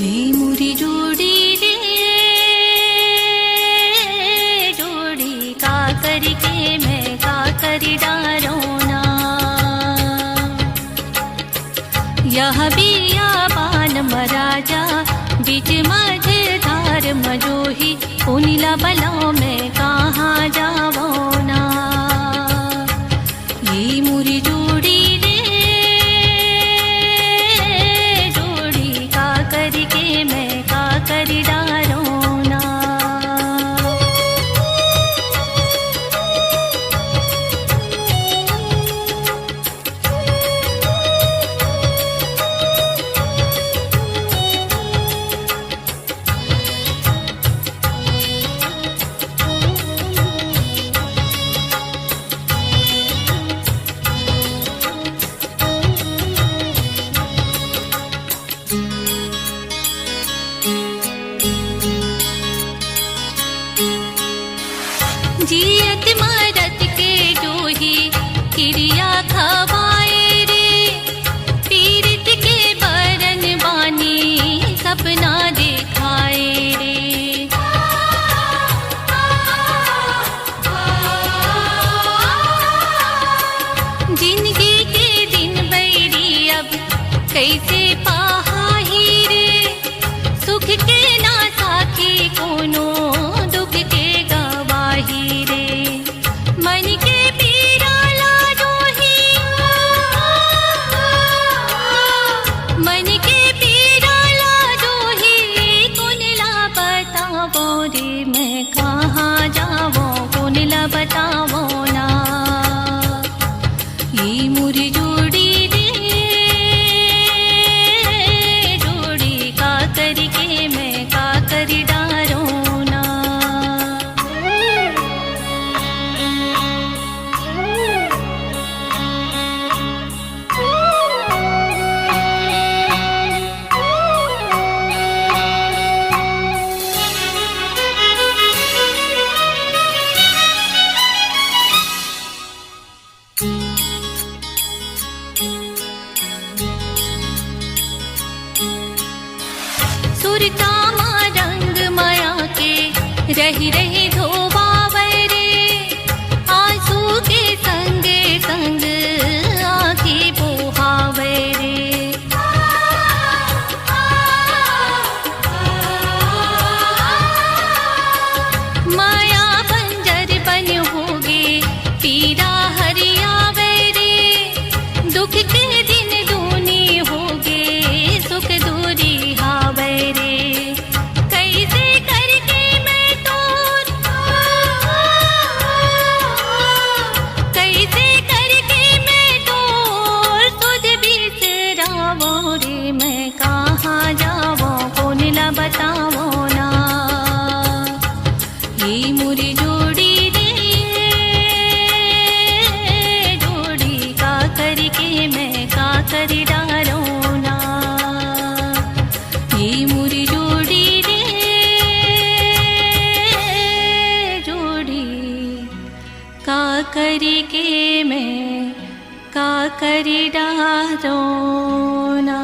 ये मुरी जोड़ी रे जोड़ी का करी के मैं का करी डारो ना। यह बियाबान मराजा बीच मझधार मजोही उनिला बलाओ मैं कहाँ जावो ना। ये मुरी जोड़ी रे जोड़ी का करी के मैं का करी डारो ना। जियत मरत के जोही क्रिया खवाए रे पीरित के बरन बानी सपना दिखाए रे। जिंदगी के दिन बैरी अब कैसे पाही रे सुख के ना साखी कोनो दुख के गवाही रे। मन के पीरा लाजो ही मन के पीरा लाजो ही कोनला बतावो रे मैं कहाँ जावो कोनला बतावो ना। ये मुरी जोड़ी रे जोड़ी का करी के मैं का करी डारो ना। सुरता मा रंग माया के रही रही धोबावे रे आंसू के संग संग आँखें बोहावे रे। माया बंजर बन होगे पीरा हरियावे रे दुख के दिन दूनी होगे सुख दूरी हावे रे। कैसे करके मैं तोर कैसे करके मैं तोर तुझ बिसरावो रे मैं कहाँ जावो कोनला बतावो ना। ये मुरी जोड़ी रे जोड़ी का करी के मैं का करी डारो ना। ये मुरी जोड़ी रे जोड़ी का करी के मैं का करी डारो ना।